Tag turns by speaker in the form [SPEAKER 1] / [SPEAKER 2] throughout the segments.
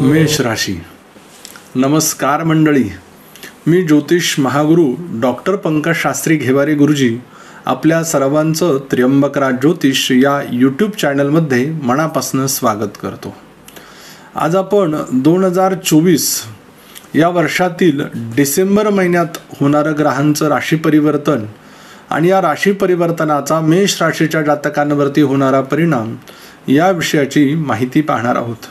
[SPEAKER 1] मेष राशी. नमस्कार मंडळी, मी ज्योतिष महागुरु डॉक्टर पंकज शास्त्री घेवारे गुरुजी आपल्या सर्वांचं त्र्यंबकराज ज्योतिष या यूट्यूब चॅनलमध्ये मनापासून स्वागत करतो. आज आपण 2024 या वर्षातील डिसेंबर महिन्यात होणारं ग्रहांचं राशी परिवर्तन आणि या राशी परिवर्तनाचा मेष राशीच्या जातकांवरती होणारा परिणाम या विषयाची माहिती पाहणार आहोत.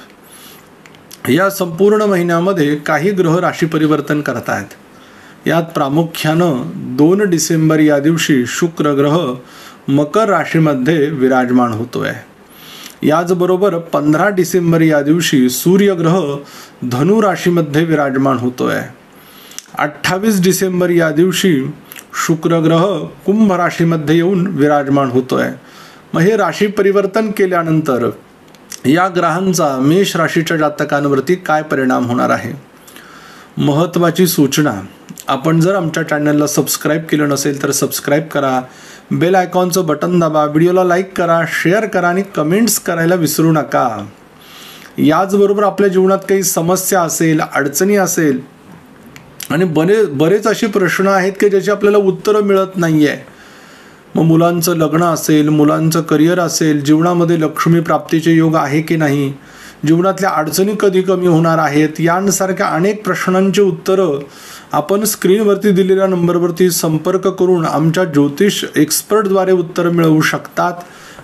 [SPEAKER 1] या संपूर्ण महिन्यामध्ये काही ग्रह राशी परिवर्तन करत आहेत. यात प्रामुख्यानं 2 डिसेंबर या दिवशी शुक्र ग्रह मकर राशीमध्ये विराजमान होतोय. याचबरोबर 15 डिसेंबर या दिवशी सूर्य ग्रह धनु राशीमध्ये विराजमान होतोय. 28 डिसेंबर या दिवशी शुक्र ग्रह कुंभ राशीमध्ये येऊन विराजमान होतोय. मग हे राशी परिवर्तन केल्यानंतर या ग्रहांचा मेष राशीच्या जातकांवरती काय परिणाम होणार आहे. महत्त्वाची सूचना, आपण जर आमच्या चॅनलला सबस्क्राईब केलं नसेल तर सबस्क्राईब करा, बेल आयकॉनचं बटन दाबा, व्हिडिओला लाईक करा, शेअर करा आणि कमेंट्स करायला विसरू नका. याचबरोबर आपल्या जीवनात काही समस्या असेल, अडचणी असेल आणि बरेच असे प्रश्न आहेत की ज्याची आपल्याला उत्तरं मिळत नाही आहे. मग मुलांचं लग्न असेल, मुलांचं करिअर असेल, जीवनामध्ये लक्ष्मी प्राप्तीचे योग आहे की नाही, जीवनातल्या अडचणी कधी कमी होणार आहेत, यांसारख्या अनेक प्रश्नांची उत्तरं आपण स्क्रीनवरती दिलेल्या नंबरवरती संपर्क करून आमच्या ज्योतिष एक्सपर्टद्वारे उत्तरं मिळवू शकतात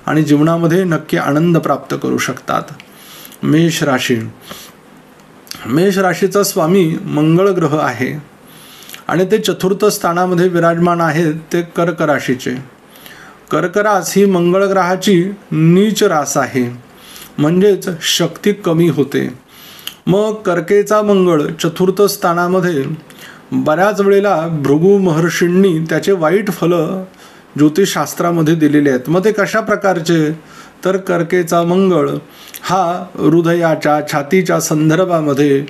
[SPEAKER 1] आणि जीवनामध्ये नक्की आनंद प्राप्त करू शकतात. मेष राशी. मेष राशीचा स्वामी मंगळ ग्रह आहे आणि ते चतुर्थ स्थानामध्ये विराजमान आहेत. ते कर्क राशीचे. कर्क रास ही मंगळ ग्रहाची नीच रास आहे, म्हणजेच शक्ती कमी होते. मग कर्केचा मंगळ चतुर्थ स्थानामध्ये बऱ्याच वेळेला भृगु महर्षींनी त्याचे वाईट फलं ज्योतिषशास्त्रामध्ये दिलेले आहेत. मग ते कशा प्रकारचे, तर कर्केचा मंगळ हा हृदयाच्या छातीच्या संदर्भामध्ये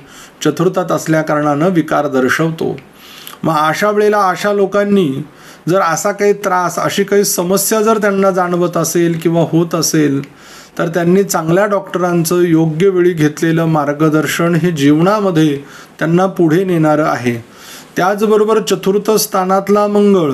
[SPEAKER 1] चतुर्थात असल्या कारणानं विकार दर्शवतो. मग अशा वेळेला अशा लोकांनी जर असा काही त्रास, अशी काही समस्या जर त्यांना जाणवत असेल किंवा होत असेल तर त्यांनी चांगल्या डॉक्टरांचं योग्य वेळी घेतलेलं मार्गदर्शन हे जीवनामध्ये त्यांना पुढे नेणारं आहे. त्याचबरोबर चतुर्थ स्थानातला मंगळ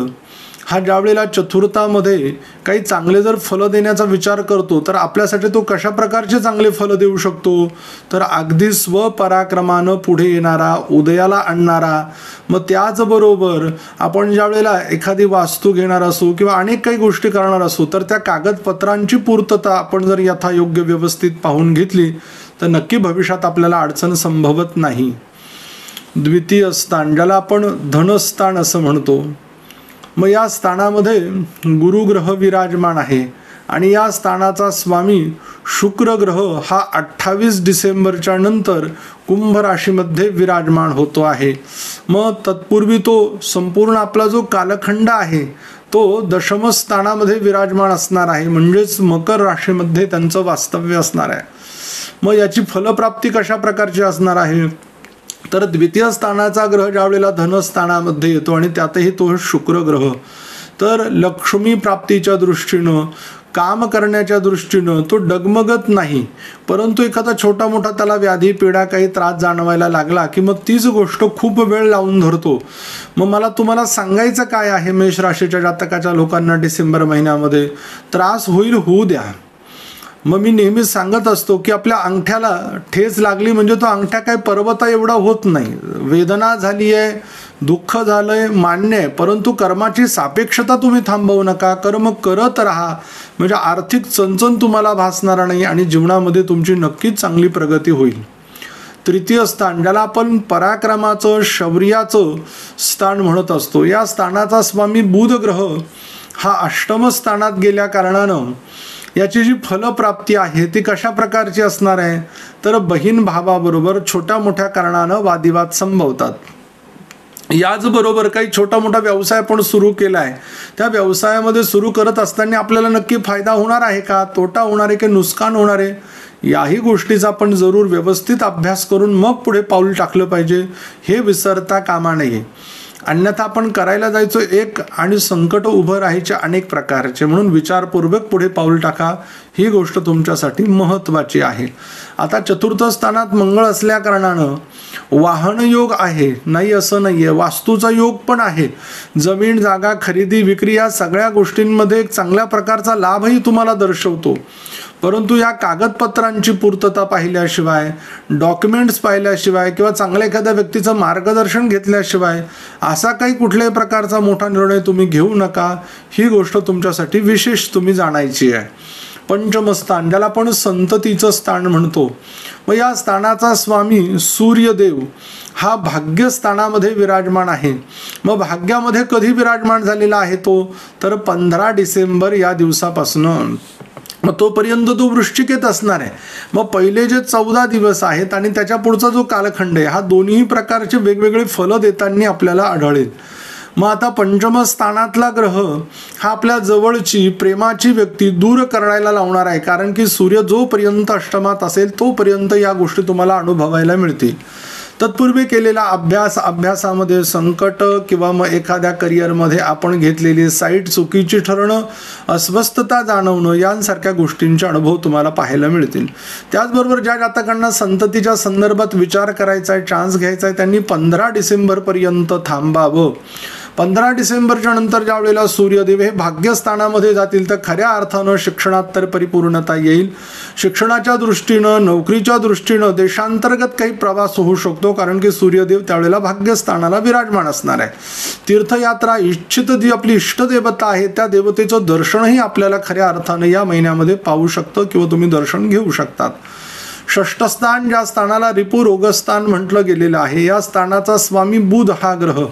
[SPEAKER 1] हा ज्यावेळेला चतुर्थामध्ये काही चांगले जर फलं देण्याचा विचार करतो तर आपल्यासाठी तो कशा प्रकारचे चांगले फलं देऊ शकतो, तर अगदी स्वपराक्रमानं पुढे येणारा, उदयाला आणणारा. मग त्याचबरोबर आपण ज्यावेळेला एखादी वास्तू घेणार असू किंवा अनेक काही गोष्टी करणार असू तर त्या कागदपत्रांची पूर्तता आपण जर यथायोग्य व्यवस्थित पाहून घेतली तर नक्की भविष्यात आपल्याला अडचण संभवत नाही. द्वितीय स्थान, ज्याला आपण धनस्थान असं म्हणतो, मग या स्थानामध्ये गुरुग्रह विराजमान आहे आणि या स्थानाचा स्वामी शुक्र ग्रह हा 28 डिसेंबरच्या नंतर कुंभ राशीमध्ये विराजमान होतो आहे. मग तत्पूर्वी तो संपूर्ण आपला जो कालखंड आहे तो दशम स्थानामध्ये विराजमान असणार आहे, म्हणजेच मकर राशीमध्ये त्यांचं वास्तव्य असणार आहे. मग याची फलप्राप्ती कशा प्रकारची असणार आहे, तर द्वितीय स्थानाचा ग्रह ज्या वेळेला धनस्थानामध्ये येतो आणि त्यातही तो शुक्र ग्रह, तर लक्ष्मी प्राप्तीच्या दृष्टीनं, काम करण्याच्या दृष्टीनं तो डगमगत नाही. परंतु एखादा छोटा मोठा त्याला व्याधी पीडा काही त्रास जाणवायला लागला की मग तीच गोष्ट खूप वेळ लावून धरतो. मग मला तुम्हाला सांगायचं काय आहे, मेष राशीच्या जातकाच्या लोकांना डिसेंबर महिन्यामध्ये त्रास होईल, होऊ द्या. मग मी नेहमी सांगत असतो की आपल्या अंगठ्याला ठेच लागली म्हणजे तो अंगठा काय पर्वता एवढा होत नाही. वेदना झाली आहे, दुःख झालंय, मान्य आहे, परंतु कर्माची सापेक्षता तुम्ही थांबवू नका. कर्म करत राहा, म्हणजे आर्थिक चणचण तुम्हाला भासणार नाही आणि जीवनामध्ये तुमची नक्कीच चांगली प्रगती होईल. तृतीय स्थान, ज्याला आपण पराक्रमाचं, शौर्याचं स्थान म्हणत असतो, या स्थानाचा स्वामी बुध ग्रह हा अष्टम स्थानात गेल्या कारणानं याची जी फलप्राप्ती आहे ती कशा प्रकारची असणार आहे, तर बहीण भावाबरोबर छोट्या मोठ्या कारणानं वादिवाद संभवतात. याचबरोबर काही छोटा मोठा व्यवसाय आपण सुरू केला आहे, त्या व्यवसायामध्ये सुरू करत असताना आपल्याला नक्की फायदा होणार आहे का, तोटा होणार आहे की नुकसान होणार आहे, याही गोष्टीचा आपण जरूर व्यवस्थित अभ्यास करून मग पुढे पाऊल टाकलं पाहिजे, हे विसरता कामा नये. अन्यथा आपण करायला जायचो एक आणि संकट उभं राहायचे अनेक प्रकारचे, म्हणून विचारपूर्वक पुढे पाऊल टाका, ही गोष्ट तुमच्यासाठी महत्त्वाची आहे. आता चतुर्थ स्थानात मंगळ असल्या कारणानं वाहन योग आहे, नाही असं नाहीये, वास्तूचा योग पण आहे. जमीन जागा खरेदी विक्री या सगळ्या गोष्टींमध्ये एक चांगल्या प्रकारचा लाभही तुम्हाला दर्शवतो. परंतु या कागदपत्रांची पूर्तता पाहिल्याशिवाय, डॉक्युमेंट्स पाहिल्याशिवाय किंवा चांगल्या एखाद्या व्यक्तीचं मार्गदर्शन घेतल्याशिवाय असा काही कुठल्याही प्रकारचा मोठा निर्णय तुम्ही घेऊ नका. ही गोष्ट तुमच्यासाठी विशेष तुम्ही जाणायची आहे. पंचमस्थान, ज्याला आपण संततीचं स्थान म्हणतो, व या स्थानाचा स्वामी सूर्यदेव हा भाग्यस्थानामध्ये विराजमान आहे. मग भाग्यामध्ये कधी विराजमान झालेला आहे तो, तर 15 डिसेंबर या दिवसापासून. मग तोपर्यंत तो वृश्चिकेत असणार आहे. मग पहिले जे 14 दिवस आहेत आणि त्याच्या पुढचा जो कालखंड आहे, हा दोन्ही प्रकारचे वेगवेगळे फलं देताना आपल्याला आढळेल. मग आता पंचम स्थानातला ग्रह हा आपल्या जवळची प्रेमाची व्यक्ती दूर करायला लावणार आहे, कारण की सूर्य जोपर्यंत अष्टमात असेल तोपर्यंत या गोष्टी तुम्हाला अनुभवायला मिळतील. तत्पूर्वी केलेला अभ्यासामध्ये संकट किंवा मग एखाद्या करिअरमध्ये आपण घेतलेली साईट चुकीची ठरणं, अस्वस्थता जाणवणं यांसारख्या गोष्टींचे अनुभव तुम्हाला पाहायला मिळतील. त्याचबरोबर ज्या जातकांना संततीच्या संदर्भात विचार करायचा आहे, चान्स घ्यायचा आहे, त्यांनी 15 डिसेंबरपर्यंत थांबावं. 15 डिसेंबरच्या नंतर ज्या वेळेला सूर्यदेव हे भाग्यस्थानामध्ये जातील तर खऱ्या अर्थानं शिक्षणात तर परिपूर्णता येईल. शिक्षणाच्या दृष्टीनं, नोकरीच्या दृष्टीनं देशांतर्गत काही प्रवास होऊ शकतो, कारण की सूर्यदेव त्यावेळेला भाग्यस्थानाला विराजमान असणार आहे. तीर्थयात्रा, इच्छित जी आपली इष्टदेवता आहे त्या देवतेचं दर्शनही आपल्याला खऱ्या अर्थानं या महिन्यामध्ये पाहू शकतं किंवा तुम्ही दर्शन घेऊ शकतात. षष्ठस्थान, ज्या स्थानाला रिपू रोगस्थान म्हटलं गेलेलं आहे, या स्थानाचा स्वामी बुध हा ग्रह.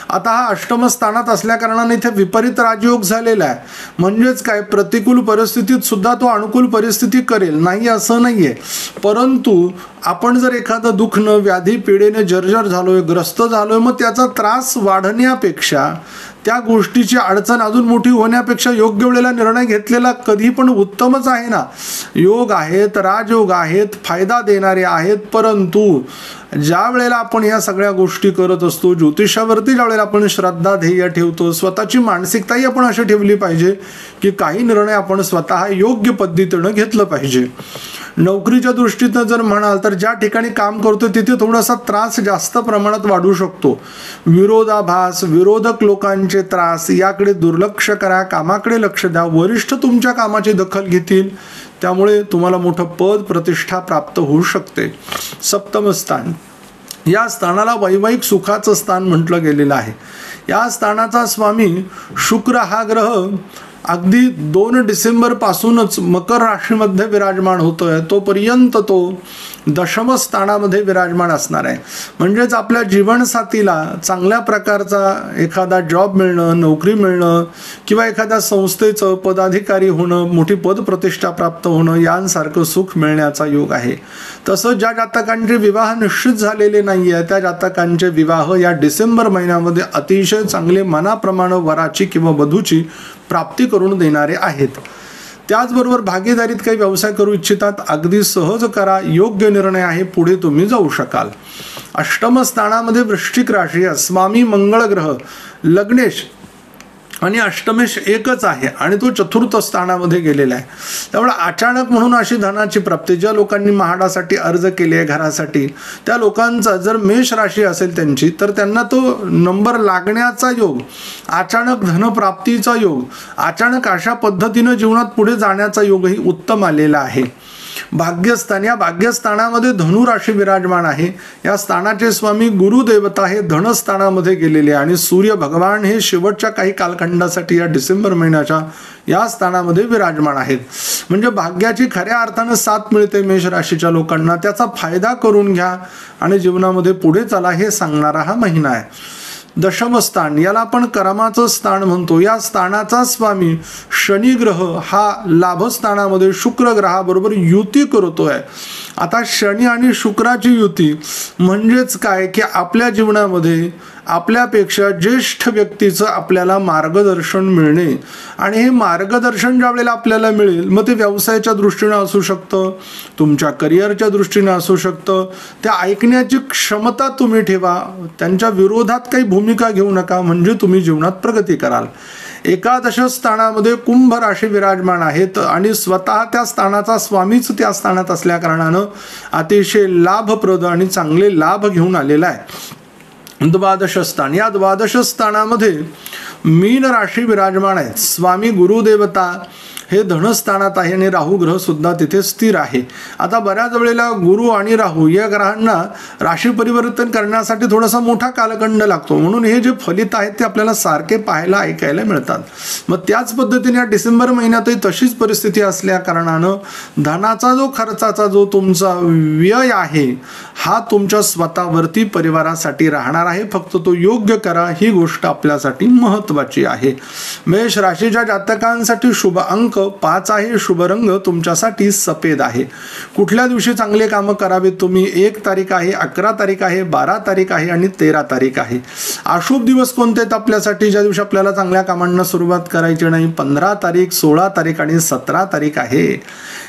[SPEAKER 1] आता हा अष्टम स्थानात असल्या कारणाने इथे विपरीत राजयोग झालेला आहे. म्हणजेच काय, प्रतिकूल परिस्थितीत सुद्धा तो अनुकूल परिस्थिती करेल, नाही असं नाहीये. परंतु आपण जर एखादं दुखणं, व्याधी पीडेने जर्जर झालोय, ग्रस्त झालोय, मग त्याचा त्रास वाढण्यापेक्षा, त्या गोष्टीची अडचण अजून मोठी होण्यापेक्षा योग्य वेळेला निर्णय घेतलेला कधी पण उत्तमच आहे ना. योग आहेत, राजयोग आहेत, फायदा देणारे आहेत, परंतु ज्या वेळेला आपण या सगळ्या गोष्टी करत असतो, ज्योतिषावरती ज्या वेळेला आपण श्रद्धा ध्येय ठेवतो, स्वतःची मानसिकताही आपण अशी ठेवली पाहिजे की काही निर्णय आपण स्वतः योग्य पद्धतीनं घेतलं पाहिजे. नोकरीच्या दृष्टीनं जर म्हणाल तर ज्या ठिकाणी काम करतो तिथे थोडासा त्रास जास्त प्रमाणात वाढू शकतो. विरोधाभास, विरोधक लोकांचे त्रास याकडे दुर्लक्ष करा, कामाकडे लक्ष द्या. वरिष्ठ तुमच्या कामाची दखल घेतील, त्यामुळे तुम्हाला मोठं पद प्रतिष्ठा प्राप्त होऊ शकते. सप्तम स्थान, या स्थानाला वैवाहिक सुखाचं स्थान म्हटलं गेलेलं आहे. या स्थानाचा स्वामी शुक्र हा ग्रह अगदी 2 डिसेंबर पासूनच मकर राशीमध्ये विराजमान होतोय. तोपर्यंत तो दशम स्थानामध्ये विराजमान असणार आहे. म्हणजेच आपल्या जीवनसाथीला चांगल्या प्रकारचा एखादा जॉब मिळणं, नोकरी मिळणं किंवा एखाद्या संस्थेचं पदाधिकारी होणं, मोठी पदप्रतिष्ठा प्राप्त होणं यांसारखं सुख मिळण्याचा योग आहे. तसंच ज्या जातकांचे विवाह निश्चित झालेले नाही आहे त्या जातकांचे विवाह या डिसेंबर महिन्यामध्ये अतिशय चांगले मनाप्रमाणे वराची किंवा वधूची प्राप्ती करून देणारे आहेत. त्याचबरोबर भागीदारीत काही व्यवसाय करू इच्छितात, अगदी सहज करा, योग्य निर्णय आहे, पुढे तुम्ही जाऊ शकाल. अष्टम स्थानामध्ये वृश्चिक राशी, स्वामी मंगळ ग्रह लग्नेश आणि अष्टमेश एकच आहे आणि तो चतुर्थ स्थानामध्ये गेलेला आहे. त्यामुळे अचानक म्हणून अशी धनाची प्राप्ती, ज्या लोकांनी महाडासाठी अर्ज केले आहे घरासाठी, त्या लोकांचा जर मेष राशी असेल त्यांची, तर त्यांना तो नंबर लागण्याचा योग, अचानक धनप्राप्तीचा योग, अचानक अशा पद्धतीनं जीवनात पुढे जाण्याचा योगही उत्तम आलेला आहे. भाग्यस्थान, या भाग्यस्थानामध्ये धनु राशी विराजमान आहे. या स्थानाचे स्वामी गुरुदेवता हे धनस्थानामध्ये गेलेले आणि सूर्य भगवान हे शेवटच्या काही कालखंडासाठी या डिसेंबर महिन्याच्या या स्थानामध्ये विराजमान आहेत. म्हणजे भाग्याची खऱ्या अर्थानं साथ मिळते मेष राशीच्या लोकांना. त्याचा फायदा करून घ्या आणि जीवनामध्ये पुढे चला हे सांगणारा हा महिना आहे. दशमस्थान, याला आपण कर्माचं स्थान म्हणतो. या स्थानाचा स्वामी शनी ग्रह हा लाभस्थानामध्ये शुक्र ग्रहाबरोबर युती करतोय आता शनी आणि शुक्राची युती म्हणजेच काय की आपल्या जीवनामध्ये आपल्यापेक्षा ज्येष्ठ व्यक्तीचं आपल्याला मार्गदर्शन मिळणे, आणि हे मार्गदर्शन ज्या वेळेला आपल्याला मिळेल मग ते व्यवसायाच्या दृष्टीने असू शकतं, तुमच्या करिअरच्या दृष्टीने असू शकतं, त्या ऐकण्याची क्षमता तुम्ही ठेवा, त्यांच्या विरोधात काही भूमिका घेऊ नका, म्हणजे तुम्ही जीवनात प्रगती कराल. एकादश स्थानामध्ये कुंभ राशी विराजमान आहेत आणि स्वतः त्या स्थानाचा स्वामीच त्या स्थानात असल्या कारणानं अतिशय लाभप्रद आणि चांगले लाभ घेऊन आलेला आहे. द्वादश स्थान, या द्वादश स्थानामध्ये मीन राशी विराजमान आहेत. स्वामी गुरुदेवता हे धनस्थानात आहे आणि राहू ग्रह सुद्धा तिथे स्थिर आहे. आता बऱ्याच वेळेला गुरु आणि राहू या ग्रहांना राशी परिवर्तन करण्यासाठी थोडासा मोठा कालखंड लागतो, म्हणून हे जे फलित आहेत ते आपल्याला सारखे पाहायला ऐकायला मिळतात. मग त्याच पद्धतीने या डिसेंबर महिन्यातही तशीच परिस्थिती असल्या कारणानं धनाचा जो खर्चाचा जो तुमचा व्यय आहे हा तुमच्या स्वतःवरती परिवारासाठी राहणार आहे. फक्त तो योग्य करा, ही गोष्ट आपल्यासाठी महत्त्वाची आहे. मेष राशीच्या जातकांसाठी शुभ अंक 5 आहे. शुभ रंग तुमच्यासाठी सफेद आहे. कुठल्या दिवशी चांगले कामं करावेत तुम्ही? 1 तारीख आहे, 11 तारीख आहे, 12 तारीख आहे आणि 13 तारीख आहे. अशुभ दिवस कोणते आहेत आपल्यासाठी ज्या दिवशी आपल्याला चांगल्या कामांना सुरुवात करायची नाही? 15 तारीख, 16 तारीख आणि 17 तारीख आहे.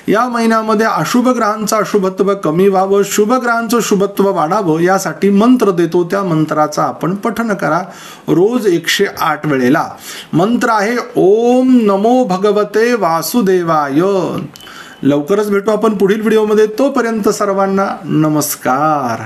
[SPEAKER 1] या महिन्यामध्ये अशुभ ग्रहांचं अशुभत्व कमी व्हावं, शुभ ग्रहांचं शुभत्व वाढावं यासाठी मंत्र देतो. त्या मंत्राचा आपण पठण करा रोज 108 वेळेला. मंत्र आहे ओम नमो भगवते वासुदेवाय. लवकरच भेटू आपण पुढील व्हिडिओमध्ये. तोपर्यंत सर्वांना नमस्कार.